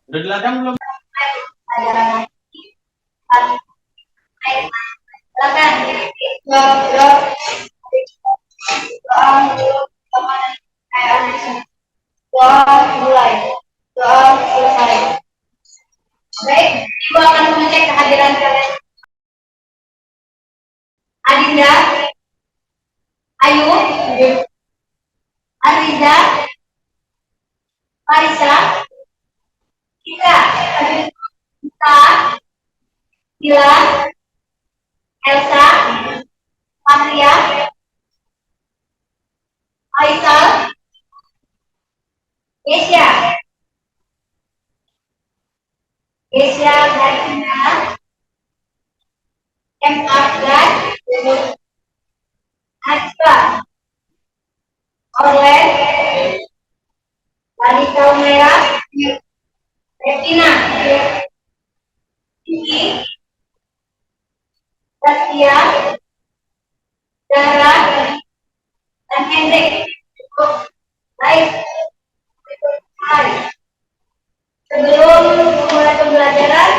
Udah diladang belum? Mulai. Selesai. Baik, Ibu akan mengecek kehadiran kalian. Adinda, Ayu, Ariza, Marisa, Ika, Ita, Dila, Elsa, Patria, Faisal, Gesya, Garina, M. Ardan, Najwa, Orlen, Lalita Umera, Retina, Kiki, Satya, Dara, dan Hendrik. Baik. Sebelum memulai pembelajaran,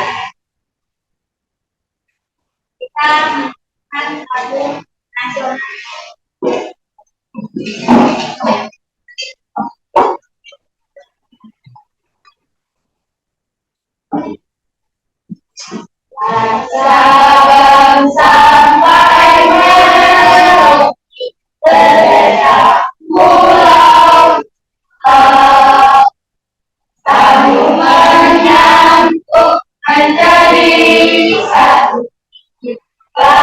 kita akan lagu nasional. Bangsa sampai Merauke, terdesak pulau sambung menyambut menjadi satu kita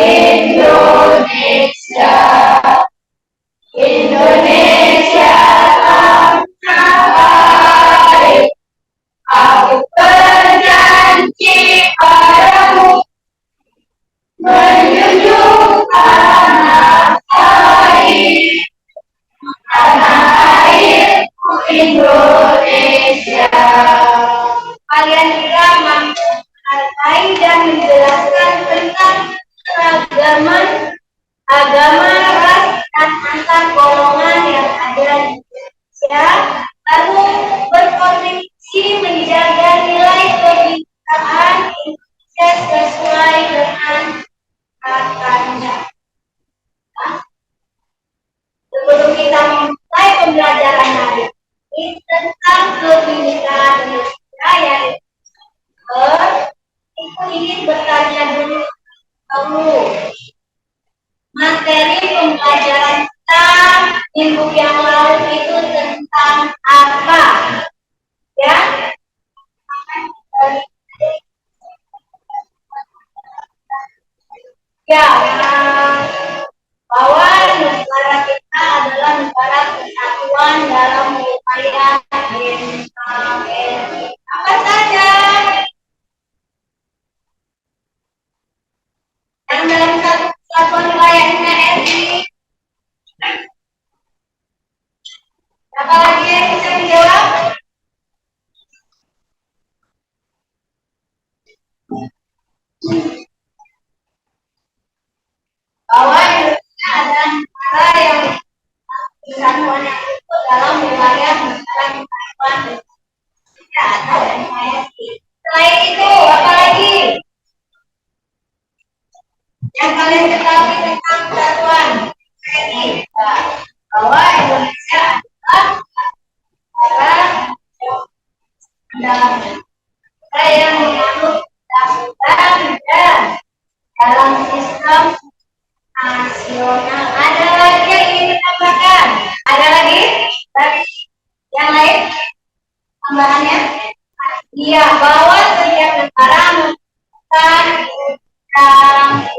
Indonesia. Indonesia bangsa baik, aku berjanji padamu menjunjung tanah airku Indonesia. Kalian juga mampu menghargai dan menjelaskan tentang keragaman agama, ras, dan antar golongan yang ada di Indonesia, lalu berkontribusi menjaga nilai kebinekaan Indonesia sesuai dengan katanya. Sebelum kita memulai pembelajaran hari ini tentang kebinekaan Indonesia, aku ingin bertanya dulu. Materi pembelajaran kita minggu yang lalu itu tentang apa? Ya? Ya, bahwa negara kita adalah negara kesatuan dalam upaya NKRI. Apa saja? Yang dalam satu kesatuan wilayah NKRI. Apa lagi yang bisa menjawab? Bahwa Indonesia adalah negara yang kesatuan yang utuh dalam wilayah negara kesatuan atau NKRI. Selain itu, apa lagi yang kalian ketahui tentang kesatuan NKRI? Bahwa Indonesia adalah negara yang menganut undang-undang dan dalam sistem nasional. Ada lagi yang ingin ditambahkan? Ada lagi? Yang lain? Tambahannya? Iya, bahwa setiap negara mempunyai undang-undang.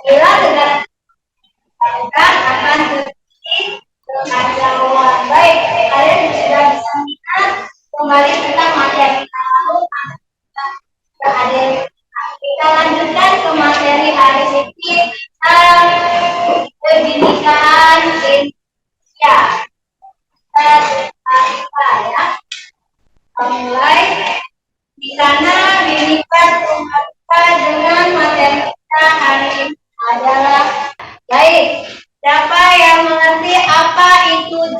Bila negara akan terjadi kekacauan. Baik, kalian sudah bisa melihat kembali tentang materi kita lalu. Kita lanjutkan ke materi hari ini tentang kebinekaan Indonesia. Ya. Mulai di sana Bhinneka Tunggal Ika dengan materi kita hari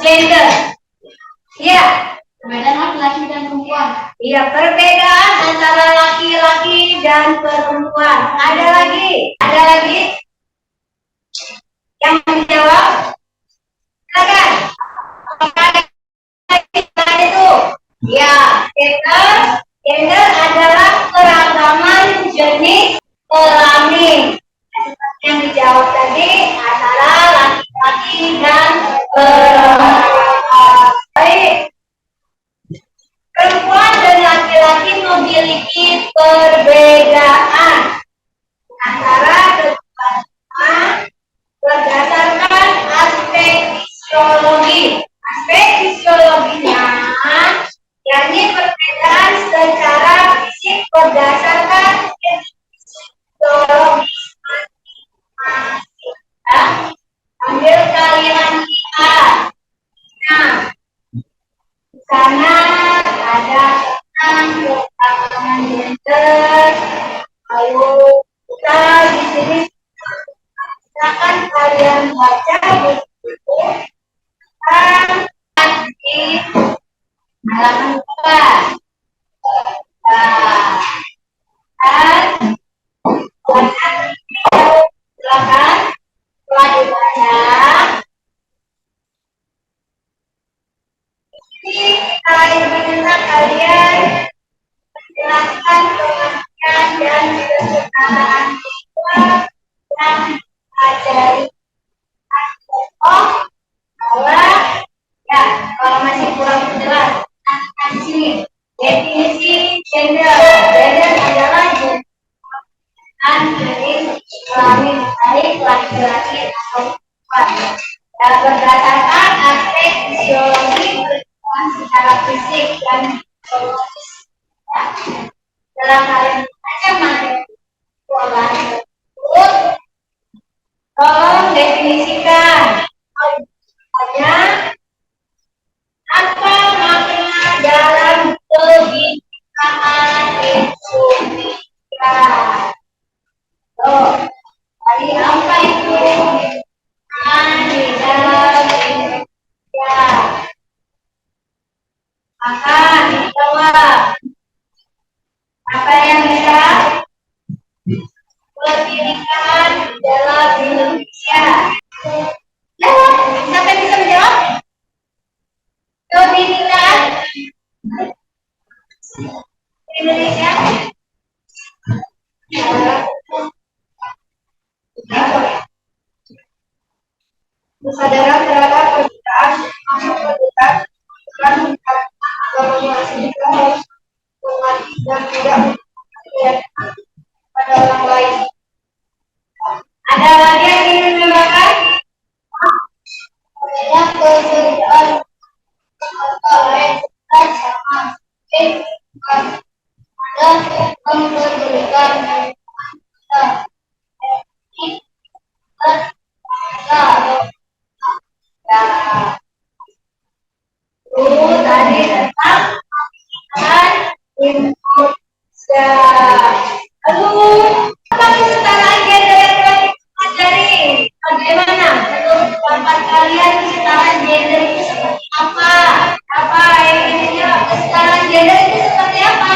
gender. Iya. Perbedaan laki-laki dan perempuan. Iya, perbedaan antara laki-laki dan perempuan. Ada lagi? Ada lagi? Yang menjawab? Silakan. Apakah ada itu? Ya, gender adalah keragaman jenis kelamin. Yang dijawab tadi adalah laki-laki dan perempuan. Baik. Perempuan dan laki-laki memiliki perbedaan antara keduanya berdasarkan aspek fisiologi. Aspek fisiologinya yakni perbedaan secara fisik berdasarkan fisiologi masing-masing. Ambil kalian lihat. Nah, di sana ada tentang gender. Lalu kita di sini silakan kalian baca buku tentang di halaman 4. Silakan setelah dibaca. Ini kita meminta kalian menjelaskan pengertian dan kesukaan siswa yang diajari. Oh, bahwa ya kalau masih kurang jelas, di sini definisi gender. Gender adalah jenis kelamin baik laki-laki atau perempuan. Dan berdasarkan aspek fisiologi secara fisik dan psikologis. Ya. Dalam hal ini saja materi pola tersebut, tolong definisikan hanya apa makna dalam kebinekaan itu. Tadi apa itu di dalam Indonesia? Maka dijawab. Apa yang bisa? Kebinekaan di dalam Indonesia. Jawab. Siapa yang bisa menjawab? Kebinekaan Indonesia. Kesadaran terhadap perbedaan perbedaan kita harus mengerti dan tidak melihat pada orang lain. Ada lagi yang ingin menambahkan? Ada perbedaan antara kita sama ada perbedaan tadi tentang Indonesia. Apa kesetaraan gender yang telah kita pelajari? Bagaimana menurut pendapat kalian kesetaraan gender itu seperti apa? Apa yang ingin dijawab? Kesetaraan gender itu seperti apa?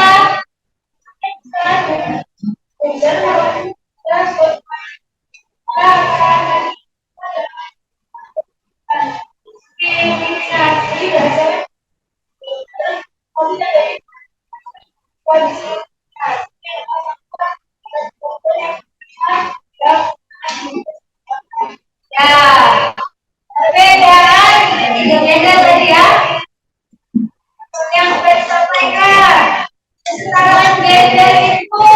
Ya, perbedaan tiga gender tadi ya. Yang saya sampaikan, kesetaraan gender itu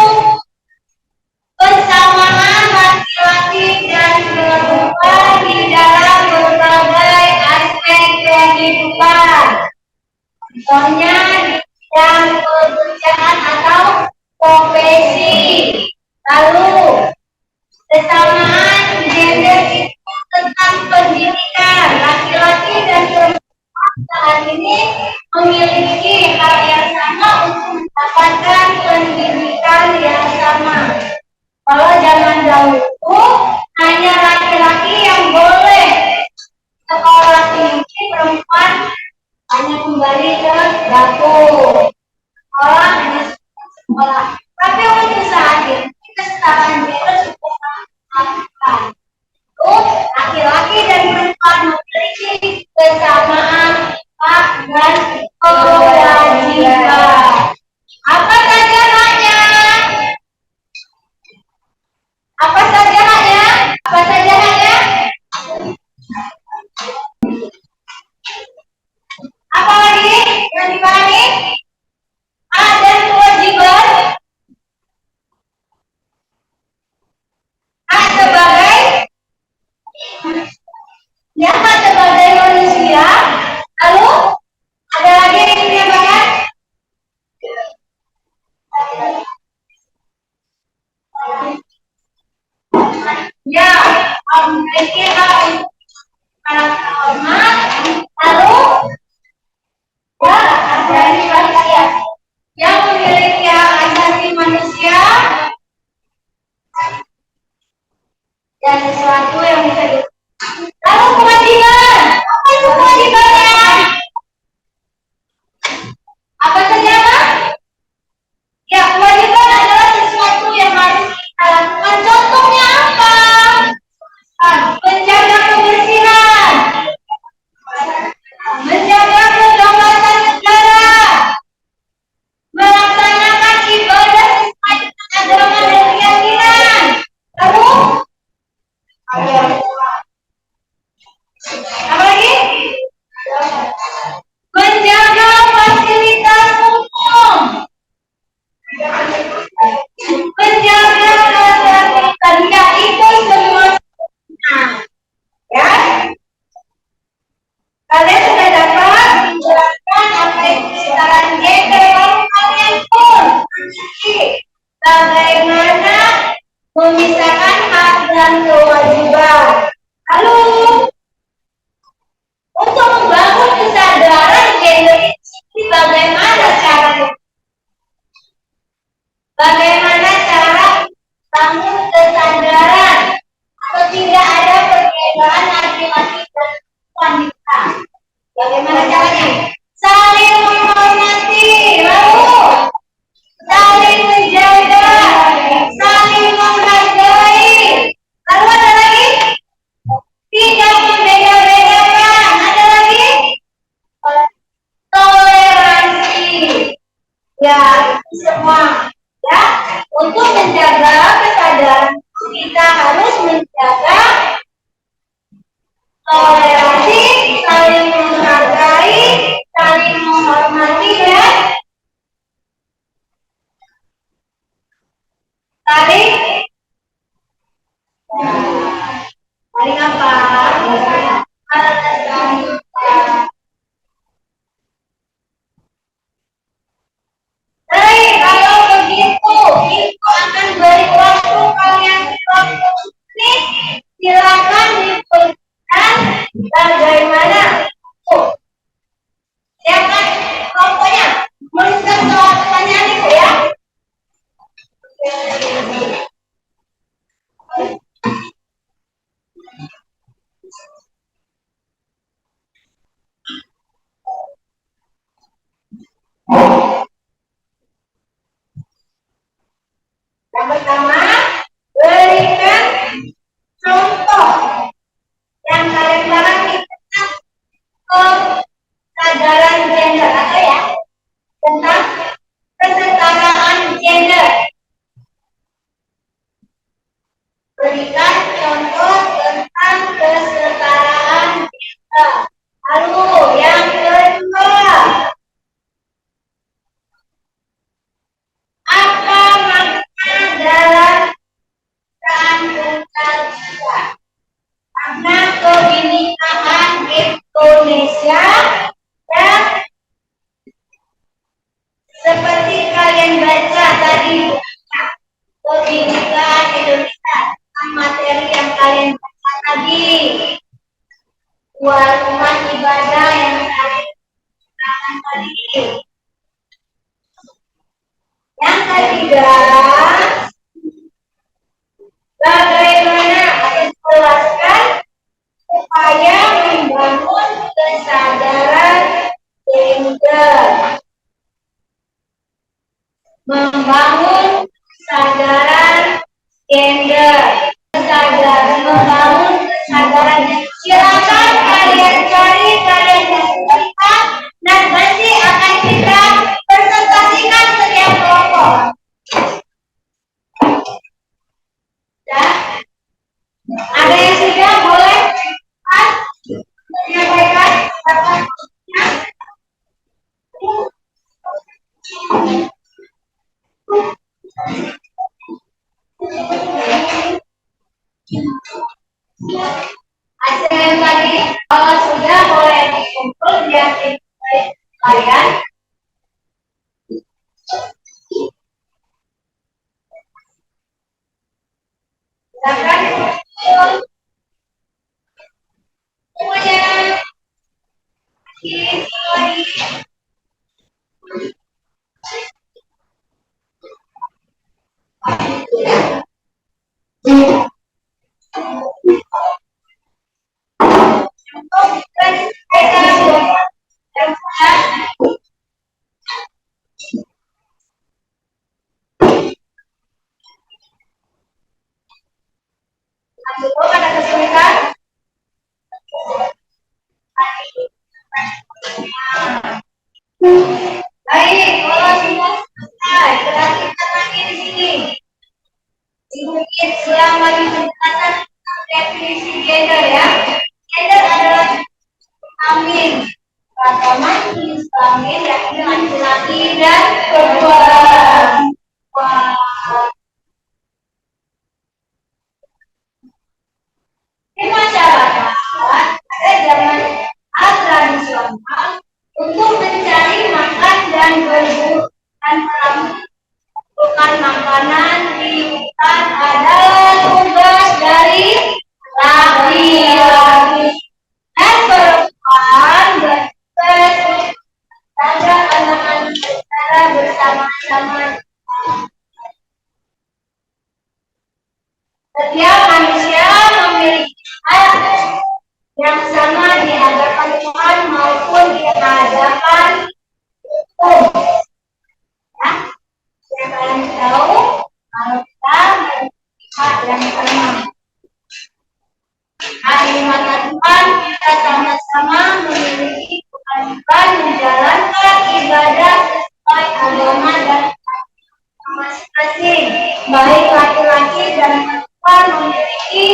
kesamaan laki-laki dan perempuan di dalam berbagai aspek kehidupan. Contohnya di bidang pekerjaan atau profesi. Lalu kesamaan gender itu tentang pendidikan. Laki-laki dan perempuan saat ini memiliki hal yang sama untuk mendapatkan pendidikan yang sama. Kalau zaman dahulu hanya laki-laki yang boleh sekolah tinggi, perempuan sekolah. Tapi untuk saat ini kesetaraan gender sudah dilakukan. Laki-laki dan perempuan memiliki kesamaan hak dan kewajiban. Apa saja haknya? Apa saja haknya? Apa saja haknya? Apa lagi yang dipahami? Hak dan kewajiban. Hak sebagai hak sebagai manusia. Lalu ada lagi yang ingin ditambahkan? Ya, memiliki hak untuk terhormat. Lalu ya, asasi manusia yang memiliki hak asasi manusia dan sesuatu yang bisa di. Lalu kewajiban, apa itu kewajibannya? Apa saja, Pak? Ya, kewajiban adalah sesuatu yang harus kita lakukan. Contohnya apa? Menjaga kebersihan, menjaga kedaulatan negara, melaksanakan ibadah sesuai dengan agama dan keyakinan. Lalu, apa lagi? Menjaga fasilitas umum, menjaga ketertiban. Ya, itu semua. Ya, kalian sudah dapat menjelaskan apa itu kesetaraan gender. Lalu kalian pun bagaimana memisahkan hak dan kewajiban. Lalu untuk membangun kesadaran gender ini bagaimana caranya? Bagaimana cara bangun kesadaran atau tidak ada perbedaan laki-laki dan wanita? Bagaimana caranya? Saling menghormati, lalu saling menjaga, saling menghargai. Lalu ada lagi? Tidak membeda-bedakan. Ada lagi? Toleransi. Ya, itu semua. Ya, untuk menjaga kesadaran kita harus menjaga toleransi, saling menghargai, saling menghormati, dan saling apa? Baik, kalau begitu, itu akan beri waktu kalian 30 menit. Silakan diberikan bagaimana. Silakan pokoknya menuliskan soal pertanyaan itu ya. Yang pertama, berikan contoh yang kalian pahami tentang kesadaran gender atau ya tentang kesetaraan gender. Berikan contoh tentang kesetaraan gender. Lalu yang kedua, apa makna dalam kandungan kita? Makna kebinekaan Indonesia dan seperti kalian baca tadi kebinekaan Indonesia, materi yang kalian baca tadi, rumah ibadah yang kalian baca tadi. Yang ketiga, bagaimana menjelaskan upaya membangun kesadaran gender, membangun kalian silakan semuanya lagi. Cukup ada kesulitan? Baik, kalau semua selesai, berarti kita lagi di sini. Sedikit selama di penjelasan definisi gender ya. Gender adalah kelamin. Pertama jenis kelamin yakni laki-laki dan perempuan. Di masyarakat pada zaman tradisional untuk mencari makan dan berburu dan melakukan makanan di hutan adalah tugas dari laki-laki dan perempuan bertugas pada anak-anak secara bersama-sama. Setiap manusia memiliki hak yang sama di hadapan Tuhan maupun di hadapan hukum. Ya, saya kalian tahu kalau kita memiliki hak yang sama. Hari mata Tuhan kita sama-sama memiliki kewajiban menjalankan ibadah sesuai agama dan masing-masing. Baik laki-laki dan perempuan memiliki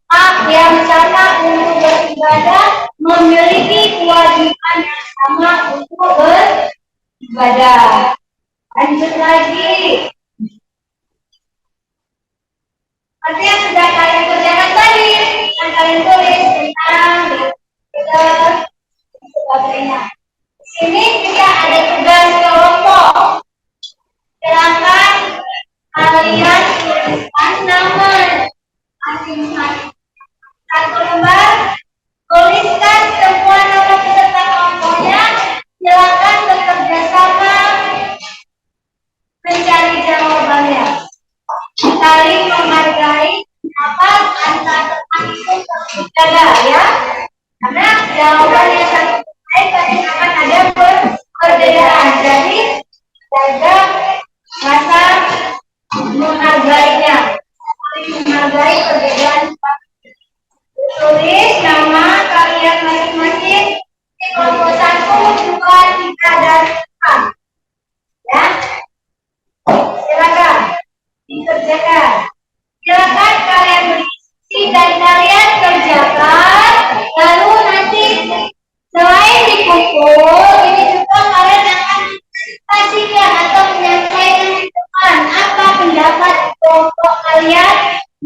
hak yang sama untuk beribadah, memiliki kewajiban yang sama untuk beribadah. Lanjut lagi. Seperti yang sudah kalian kerjakan tadi, yang kalian tulis tentang dan sebagainya. Di sini juga ada tugas kelompok. Silakan kalian tuliskan nama masing-masing. Satu lembar, tuliskan semua nama peserta kelompoknya. Silakan bekerja sama mencari jawabannya. Saling menghargai pendapat antar teman itu terjaga ya. Karena jawabannya satu lain pasti akan ada perbedaan. Jadi jaga rasa menghargainya, menghargai perbedaan. Tulis nama kalian masing-masing di kelompok 1, 2, 3, dan 4. Ya, silakan dikerjakan. Silakan kalian berdiskusi dan kalian kerjakan. Lalu nanti selain dikumpul, ini juga kalian akan pastikan atau menyampaikan di depan apa pendapat kelompok kalian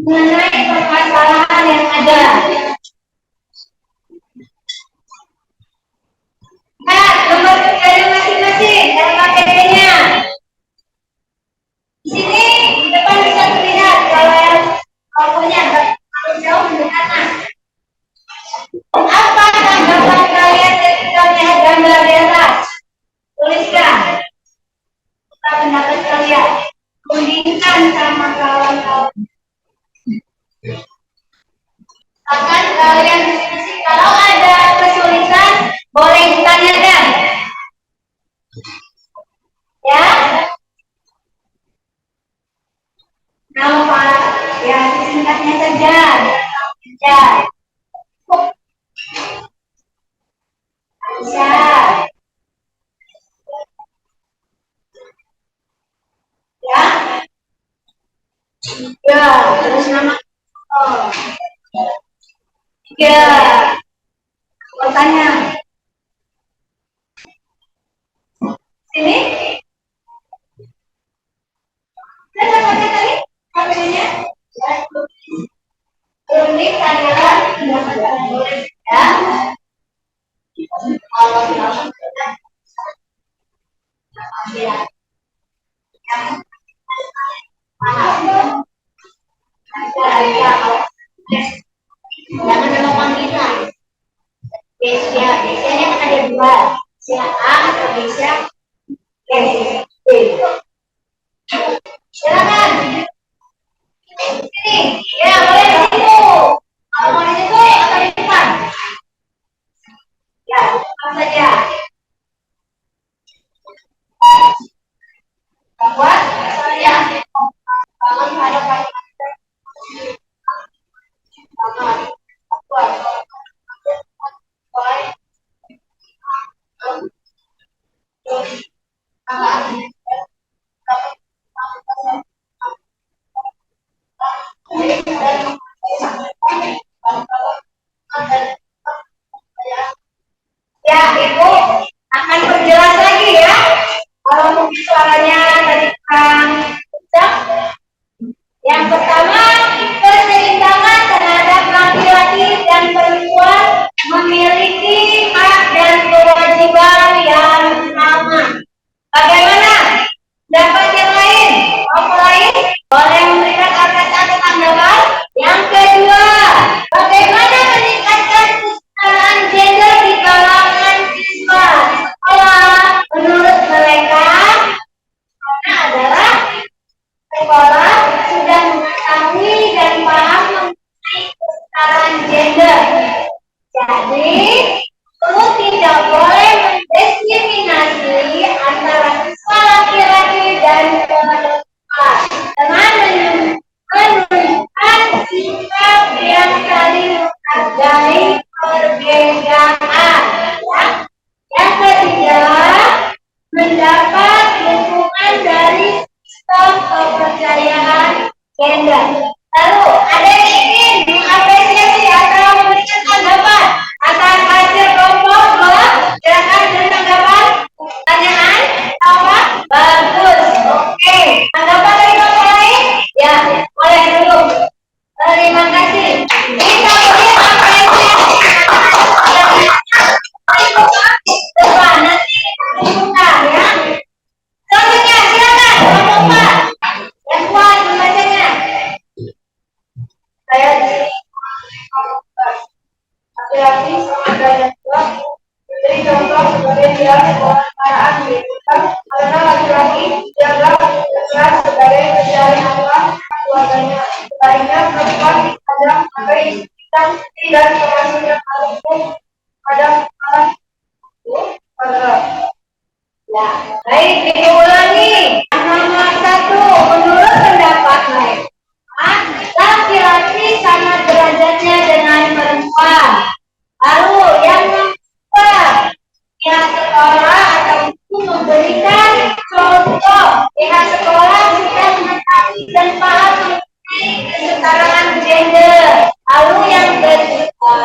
mengenai permasalahan yang ada. Nah, nomor kerjanya masing-masing dalam materinya. Di sini di depan bisa terlihat kalau yang kelompoknya terlalu jauh mendekatkan. Apa tanggapan kalian ketika melihat gambar di atas? Tuliskan. Apa pendapat kalian? Bandingkan sama kawan-kawan. Akan kalian diskusi. Kalau ada kesulitan, boleh ditanyakan. Ya. Nama Pak, ya singkatnya saja. Ya. Bisa. Ya. Ya, terus nama. Oh. Ya. Mau tanya. Sini. Ada apa tadi? Namanya? Unik adalah ya. Kalau Ya. Jangan nama panggilan. Biasanya kan ada dua, Desia A atau Desia B. Silakan. Sini, ya boleh di situ. Kalau mau di situ atau di depan? Ya, apa saja. Buat saya, bangun pada pagi. Ya, Ibu akan perjelas lagi ya. Kalau mungkin suaranya tadi kurang kencang. Yang pertama, keseimbangan terhadap laki-laki dan perempuan memiliki hak dan kewajiban yang sama. Bagaimana? Dapat yang lain? Mau lain? Boleh memberikan kata-kata tanggapan? Yang kedua, bagaimana meningkatkan kesetaraan gender di kalangan siswa di sekolah? Menurut mereka, karena adalah sekolah sudah mengetahui dan paham mengenai kesetaraan gender. Jadi, guru tidak boleh mendiskriminasi antara siswa laki-laki dan perempuan dengan menunjukkan sikap yang saling menghargai perbedaan. Ya. Yang ketiga, mendapat dukungan dari sistem kepercayaan gender. Lalu, ada yang ingin mengapresiasi atau memberikan tanggapan atas hasil kelompok 2? Silakan beri tanggapan. Pertanyaan apa? Bagus. Oke. Tanggapan dari kelompok lain? Ya, boleh dulu. Terima kasih. Kita beri apresiasi. Depan nanti kita buka ya. Selanjutnya silakan kelompok 4. Yang kuat membacanya. Saya di sini laki-laki sama derajat 2 menjadi contoh sebagai pilar kewarganegaraan di Indonesia karena laki-laki dianggap keras sebagai pencari nafkah keluarganya. Sebaliknya perempuan dipandang sebagai istri dan penghasil yang paling pada kepala keluarga. Ya, baik diulangi. Nomor 1, menurut pendapat mereka, laki-laki sama derajatnya dengan perempuan. Lalu yang kedua, pihak sekolah atau guru memberikan contoh. Pihak sekolah sudah mengetahui dan paham mengenai kesetaraan gender. Lalu yang ketiga,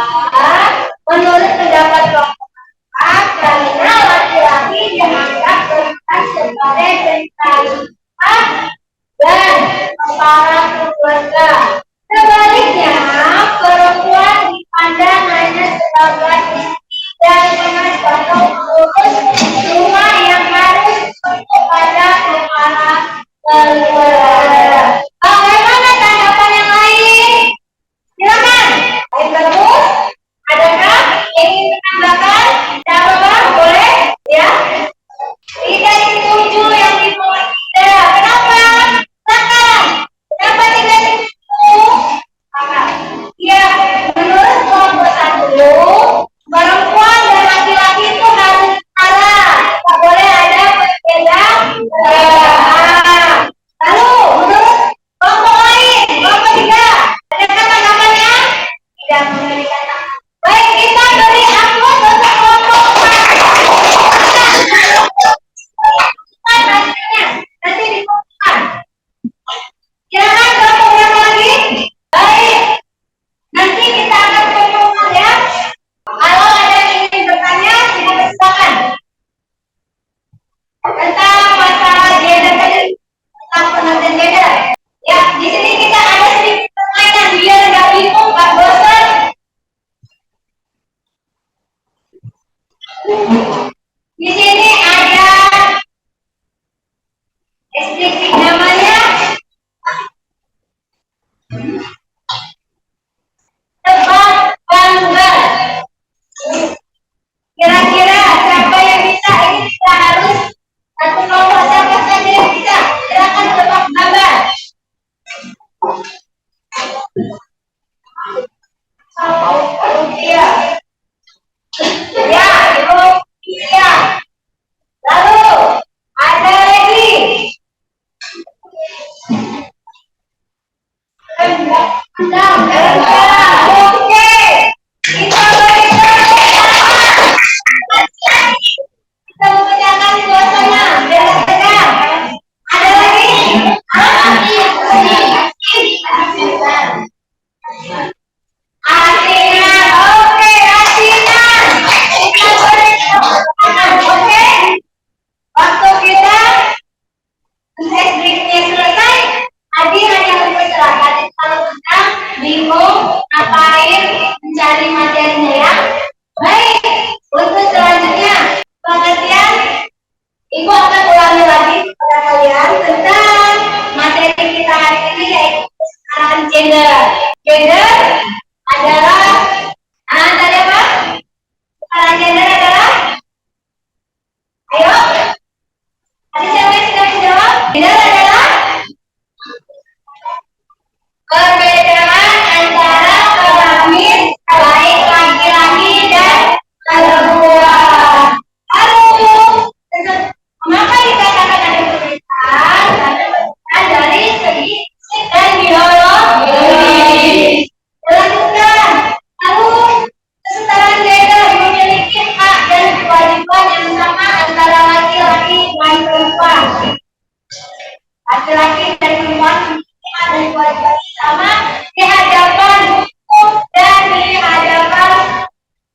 menurut pendapat kelompok karena laki-laki dianggap perempuan sebagai pencari dan kepala keluarga. Sebaliknya, perempuan dipandang hanya sebagai istri dan emas atau pengurus rumah yang harus untuk pada kepala keluarga. Bagaimana tanggapan yang lain? Silakan. Baik terus. Adakah yang ingin menambahkan? Siapa? Boleh? Ya. Tidak setuju yang di bawah tidak. Kenapa? Silakan. Kenapa tidak setuju? Ya, menurut kelompok 1, perempuan dan laki-laki itu harus setara. Tak boleh ada perbedaan. Lalu, menurut kelompok lain, kelompok 3, adakah tanggapannya? Tidak memberikan tanggapan. Baik, kita beri aplaus untuk kelompok 4. Nanti dikumpulkan. Silakan kelompok yang lagi. Baik. Nanti kita akan kumpulkan ya. Kalau ada yang ingin bertanya, silakan. Tentang masalah gender tadi, tentang pengertian gender. Ya, di sini kita ada sedikit permainan biar nggak bingung, nggak bosan. Di sini ada gender. Gender adalah tadi apa? Peran gender adalah, ayo, ada siapa yang sudah menjawab? Gender adalah perbedaan antara kelamin baik laki-laki dan perempuan. Lalu, mengapa dikatakan ada perbedaan? Ada perbedaan dari segi fisik dan biologis. Dilanjutkan. Lalu, kesetaraan gender memiliki hak dan kewajiban yang sama antara laki-laki dan perempuan. Laki-laki dan perempuan memiliki hak dan kewajiban yang sama di hadapan hukum dan di hadapan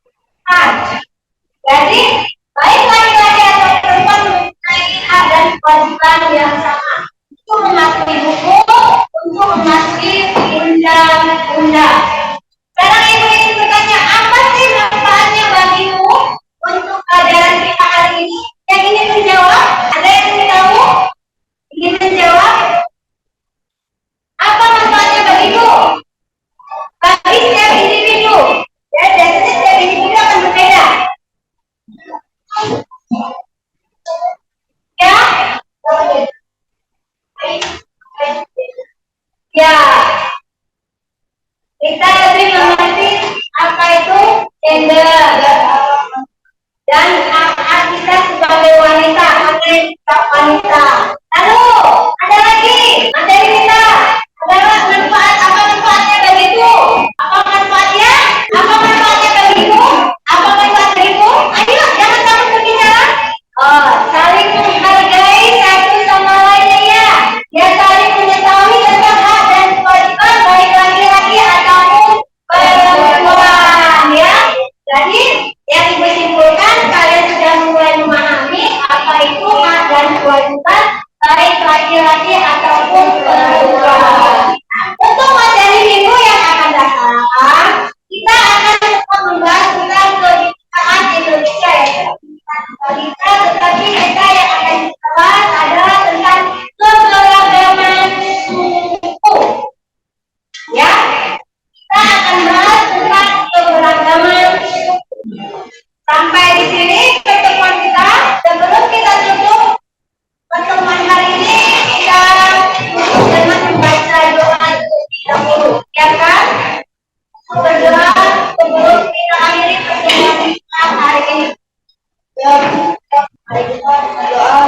Tuhan. Jadi, baik laki-laki atau perempuan memiliki hak dan kewajiban yang sama untuk mematuhi hukum, untuk mematuhi undang-undang. Sekarang ibu bertanya, apa sih manfaatnya bagimu untuk pelajaran kita hari ini? Yang ingin menjawab, ada yang ingin tahu? Ingin menjawab? Apa manfaatnya bagimu? Bagi setiap individu. Ya, biasanya setiap individu akan berbeda. Ya? Ya. Kita lebih mengerti apa itu gender dan hak kita sebagai wanita, hak wanita. Lalu ada lagi materi kita adalah manfaat. Apa manfaatnya bagiku? Apa manfaatnya? Apa manfaatnya bagiku? Apa manfaat bagiku? Ayo, jangan takut berbicara. Saling menghargai satu sama lainnya. Ya, saling mengetahui tentang hak dan kewajiban baik laki-laki ataupun perempuan. Ya, jadi yang ibu simpulkan, kalian sudah mulai memahami apa itu hak dan kewajiban baik laki-laki ataupun perempuan. Untuk materi minggu yang akan datang, kita akan tetap membahas tentang kebinekaan Indonesia ya. Kita, tetapi kita yang akan kita bahas adalah tentang keberagaman suku. Ya, kita akan bahas tentang keberagaman suku. Sampai di sini pertemuan kita. Sebelum kita tutup pertemuan hari ini, kita tutup dengan membaca doa terlebih dahulu, ya kan? Berdoa sebelum kita akhiri pertemuan kita hari ini. Mari kita berdoa.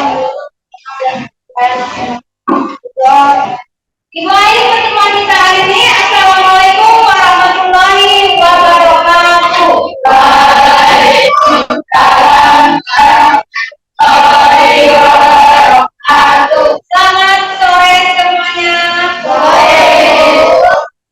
Ibu akhiri pertemuan kita hari ini.